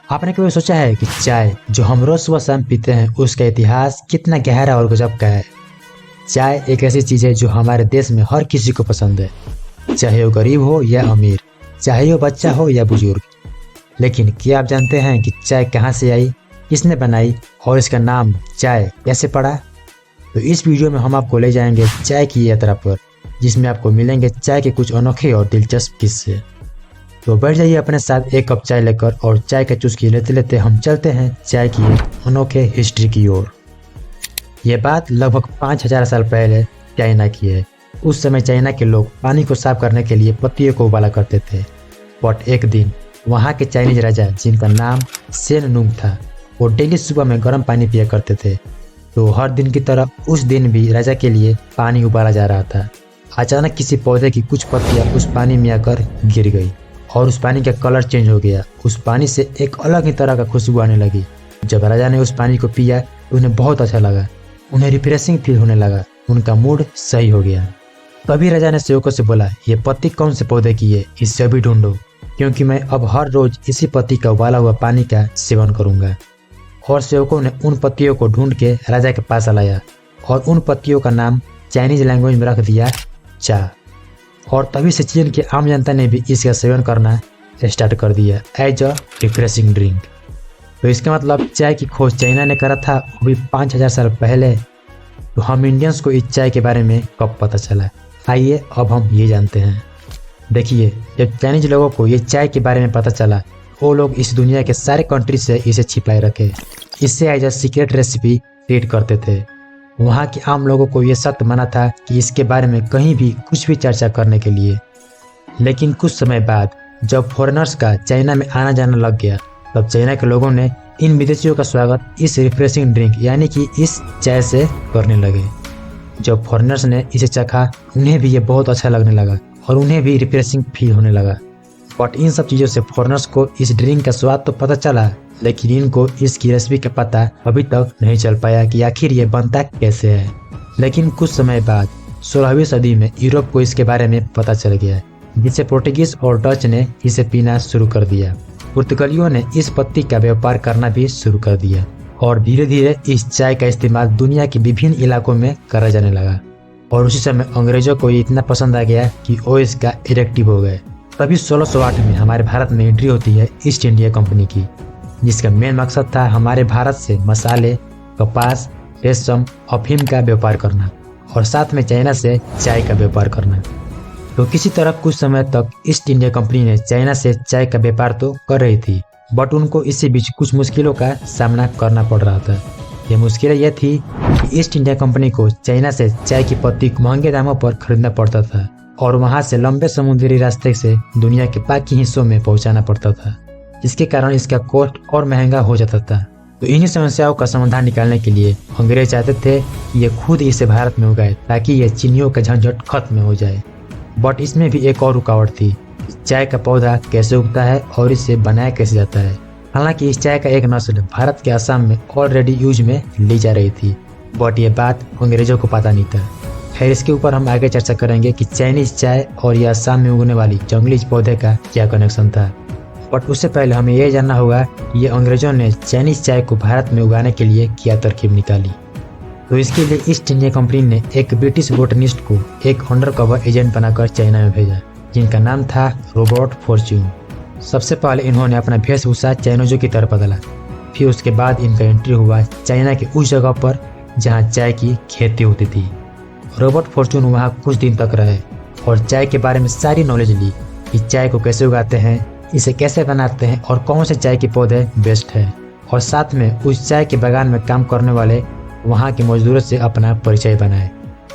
आपने कभी सोचा है कि चाय जो हम रोज सुबह शाम पीते हैं उसका इतिहास कितना गहरा और गजब का है। चाय एक ऐसी चीज है जो हमारे देश में हर किसी को पसंद है, चाहे वो गरीब हो या अमीर, चाहे वो बच्चा हो या बुजुर्ग। लेकिन क्या आप जानते हैं कि चाय कहाँ से आई, किसने बनाई और इसका नाम चाय कैसे पड़ा? तो इस वीडियो में हम आपको ले जाएंगे चाय की यात्रा पर, जिसमें आपको मिलेंगे चाय के कुछ अनोखे और दिलचस्प किस्से। तो बैठ जाइए अपने साथ एक कप चाय लेकर और चाय का चुस्की लेते लेते हम चलते हैं चाय की एक अनोखे हिस्ट्री की ओर। ये बात लगभग 5000 साल पहले चाइना की है। उस समय चाइना के लोग पानी को साफ करने के लिए पत्तियों को उबाला करते थे। बट एक दिन वहाँ के चाइनीज राजा, जिनका नाम सेन नुंग था, वो डेली सुबह में गर्म पानी पिया करते थे। तो हर दिन की तरह उस दिन भी राजा के लिए पानी उबाला जा रहा था। अचानक किसी पौधे की कुछ पत्तियां उस पानी में आकर गिर गई और उस पानी का कलर चेंज हो गया। उस पानी से एक अलग ही तरह का खुशबू आने लगी। जब राजा ने उस पानी को पिया तो उन्हें बहुत अच्छा लगा, उन्हें रिफ्रेशिंग फील होने लगा, उनका मूड सही हो गया। तभी राजा ने सेवकों से बोला, ये पत्ती कौन से पौधे की है, इससे अभी ढूंढो, क्योंकि मैं अब हर रोज इसी पत्ती का उबाला हुआ पानी का सेवन करूंगा। और सेवकों ने उन पत्तियों को ढूंढ के राजा के पास लाया और उन पत्तियों का नाम चाइनीज लैंग्वेज में रख दिया चा। और तभी से चीन की आम जनता ने भी इसका सेवन करना स्टार्ट कर दिया एज अ रिफ्रेशिंग ड्रिंक। तो इसका मतलब चाय की खोज चाइना ने करा था, वो भी 5000 साल पहले। तो हम इंडियंस को इस चाय के बारे में कब पता चला, आइए अब हम ये जानते हैं। देखिए, जब चाइनीज लोगों को ये चाय के बारे में पता चला, वो लोग इस दुनिया के सारे कंट्री से इसे छिपाए रखे, इससे as a secret recipe treat करते थे। वहाँ के आम लोगों को यह सख्त मना था कि इसके बारे में कहीं भी कुछ भी चर्चा करने के लिए। लेकिन कुछ समय बाद जब फॉरेनर्स का चाइना में आना जाना लग गया, तब चाइना के लोगों ने इन विदेशियों का स्वागत इस रिफ्रेशिंग ड्रिंक यानी कि इस चाय से करने लगे। जब फॉरेनर्स ने इसे चखा, उन्हें भी ये बहुत अच्छा लगने लगा और उन्हें भी रिफ्रेशिंग फील होने लगा। बट इन सब चीज़ों से फॉरेनर्स को इस ड्रिंक का स्वाद तो पता चला, लेकिन इनको इसकी रेसिपी का पता अभी तक नहीं चल पाया कि आखिर ये बनता कैसे है। लेकिन कुछ समय बाद 16वीं सदी में यूरोप को इसके बारे में पता चल गया, जिससे पोर्टुगीज और डच ने इसे पीना शुरू कर दिया। पुर्तगालियों ने इस पत्ती का व्यापार करना भी शुरू कर दिया और धीरे धीरे इस चाय का इस्तेमाल दुनिया के विभिन्न इलाकों में करा जाने लगा। और उसी समय अंग्रेजों को ये इतना पसंद आ गया कि वो इसका एडिक्टिव हो गए। तभी 1608 में हमारे भारत में एंट्री होती है ईस्ट इंडिया कंपनी की, जिसका मेन मकसद था हमारे भारत से मसाले, कपास, रेशम, अफीम का व्यापार करना और साथ में चाइना से चाय का व्यापार करना। तो किसी तरह कुछ समय तक ईस्ट इंडिया कंपनी ने चाइना से चाय का व्यापार तो कर रही थी, बट उनको इसी बीच कुछ मुश्किलों का सामना करना पड़ रहा था। ये मुश्किलें यह थी कि ईस्ट इंडिया कंपनी को चाइना से चाय की पत्ती महंगे दामों पर खरीदना पड़ता था और वहां से लंबे समुद्री रास्ते से दुनिया के बाकी हिस्सों में पहुंचाना पड़ता था, जिसके कारण इसका कॉस्ट और महंगा हो जाता था। तो इन्हीं समस्याओं का समाधान निकालने के लिए अंग्रेज चाहते थे कि ये खुद इसे भारत में उगाए, ताकि ये चीनियों का झंझट खत्म हो जाए। बट इसमें भी एक और रुकावट थी, चाय का पौधा कैसे उगता है और इसे बनाया कैसे जाता है। हालांकि इस चाय का एक नस्ल भारत के असम में ऑलरेडी यूज में ली जा रही थी, बट ये बात अंग्रेजों को पता नहीं था। खैर, इसके ऊपर हम आगे चर्चा करेंगे कि चाइनीज चाय और ये असम में उगने वाली जंगली पौधे का क्या कनेक्शन था। बट उससे पहले हमें यह जानना होगा कि ये अंग्रेजों ने चाइनीज चाय को भारत में उगाने के लिए क्या तरकीब निकाली। तो इसके लिए ईस्ट इंडिया कंपनी ने एक ब्रिटिश बोटनिस्ट को एक अंडरकवर एजेंट बनाकर चाइना में भेजा, जिनका नाम था रॉबर्ट फॉर्च्यून। सबसे पहले इन्होंने अपना वेशभूषा चाइनीजों की तरह बदला, फिर उसके बाद इनका एंट्री हुआ चाइना के उस जगह पर जहाँ चाय की खेती होती थी। रॉबर्ट फॉर्च्यून वहाँ कुछ दिन तक रहे और चाय के बारे में सारी नॉलेज ली कि चाय को कैसे उगाते हैं, इसे कैसे बनाते हैं और कौन से चाय के पौधे बेस्ट है। और साथ में उस चाय के बागान में काम करने वाले वहाँ के मजदूरों से अपना परिचय बनाए,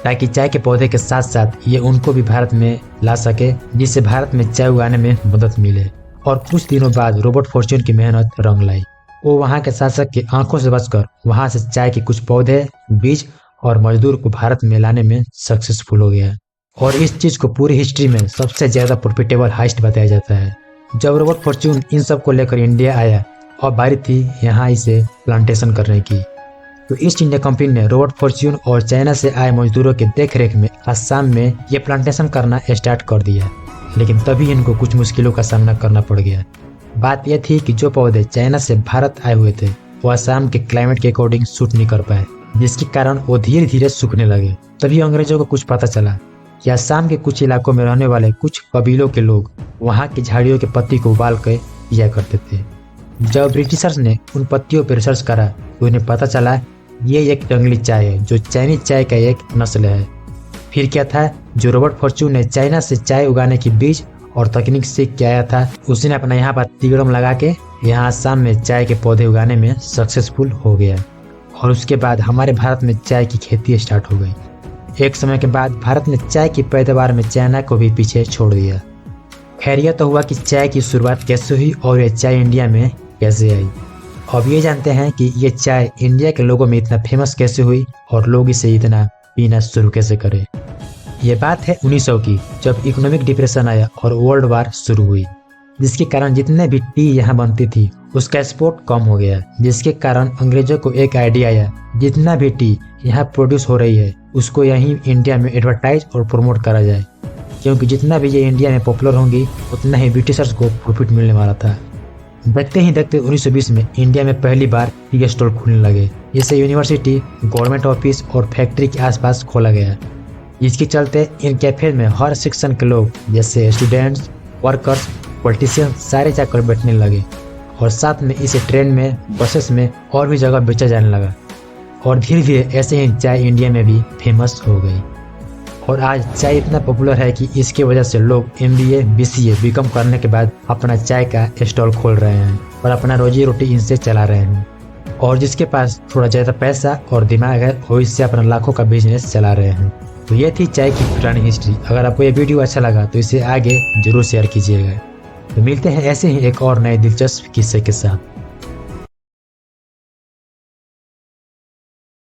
ताकि चाय के पौधे के साथ साथ ये उनको भी भारत में ला सके, जिससे भारत में चाय उगाने में मदद मिले। और कुछ दिनों बाद रॉबर्ट फॉर्च्यून की मेहनत रंग लाई। वो वहाँ के शासक की आंखों से बचकर वहाँ से चाय के कुछ पौधे, बीज और मजदूर को भारत में लाने में सक्सेसफुल हो गया। और इस चीज को पूरी हिस्ट्री में सबसे ज्यादा प्रॉफिटेबल हाइस्ट बताया जाता है। जब रॉबर्ट फॉर्च्यून इन सब को लेकर इंडिया आया और बारी थी यहाँ इसे प्लांटेशन करने की, तो ईस्ट इंडिया कंपनी ने रॉबर्ट फॉर्च्यून और चाइना से आए मजदूरों के देखरेख में असम में ये प्लांटेशन करना स्टार्ट कर दिया। लेकिन तभी इनको कुछ मुश्किलों का सामना करना पड़ गया। बात यह थी कि जो पौधे चाइना से भारत आए हुए थे वो असम के क्लाइमेट के अकॉर्डिंग सूट नहीं कर पाए, जिसके कारण वो धीरे धीरे सूखने लगे। तभी अंग्रेजों को कुछ पता चला कि असम के कुछ इलाकों में रहने वाले कुछ कबीलों के लोग वहाँ की झाड़ियों के पत्ती को उबाल कर पिया करते थे। जब ब्रिटिशर्स ने उन पत्तियों पर रिसर्च करा तो उन्हें पता चला ये एक जंगली चाय है जो चाइनीज चाय का एक नस्ल है। फिर क्या था, जो रॉबर्ट फॉर्च्यून ने चाइना से चाय उगाने की बीज और तकनीक सीख के आया था, उसने अपना यहाँ पर तिगड़म लगा के यहाँ असम में चाय के पौधे उगाने में सक्सेसफुल हो गया और उसके बाद हमारे भारत में चाय की खेती स्टार्ट हो गई। एक समय के बाद भारत ने चाय की पैदावार में चाइना को भी पीछे छोड़ दिया। खैर यह तो हुआ कि चाय की शुरुआत कैसे हुई और यह चाय इंडिया में कैसे आई। अब ये जानते हैं कि ये चाय इंडिया के लोगों में इतना फेमस कैसे हुई और लोग इसे इतना पीना शुरू कैसे करे। ये बात है 1900 की, जब इकोनॉमिक डिप्रेशन आया और वर्ल्ड वार शुरू हुई, जिसके कारण जितने भी टी यहाँ बनती थी उसका एक्सपोर्ट कम हो गया, जिसके कारण अंग्रेजों को एक आइडिया आया जितना भी टी यहाँ प्रोड्यूस हो रही है उसको यहीं इंडिया में एडवर्टाइज और प्रमोट करा जाए, क्योंकि जितना भी ये इंडिया में पॉपुलर होंगी उतना ही ब्रिटिशर्स को प्रॉफिट मिलने वाला था। देखते ही देखते 1920 में इंडिया में पहली बार टी स्टॉल खुलने लगे, जिसे यूनिवर्सिटी, गवर्नमेंट ऑफिस और फैक्ट्री के आसपास खोला गया। इसके चलते इन कैफे में हर सेक्शन के लोग जैसे स्टूडेंट्स, वर्कर्स, पॉलिटिशियंस सारे जाकर बैठने लगे और साथ में इसे ट्रेन में, बसेस में और भी जगह बेचा जाने लगा और धीरे धीरे ऐसे ही चाय इंडिया में भी फेमस हो गई। और आज चाय इतना पॉपुलर है कि इसकी वजह से लोग MBA, BCA, BCom करने के बाद अपना चाय का स्टॉल खोल रहे हैं और अपना रोजी रोटी इनसे चला रहे हैं। और जिसके पास थोड़ा ज़्यादा पैसा और दिमाग है वो इससे अपना लाखों का बिजनेस चला रहे हैं। तो ये थी चाय की पुरानी हिस्ट्री। अगर आपको ये वीडियो अच्छा लगा तो इसे आगे जरूर शेयर कीजिएगा। तो मिलते हैं ऐसे ही एक और नए दिलचस्प किस्से के साथ।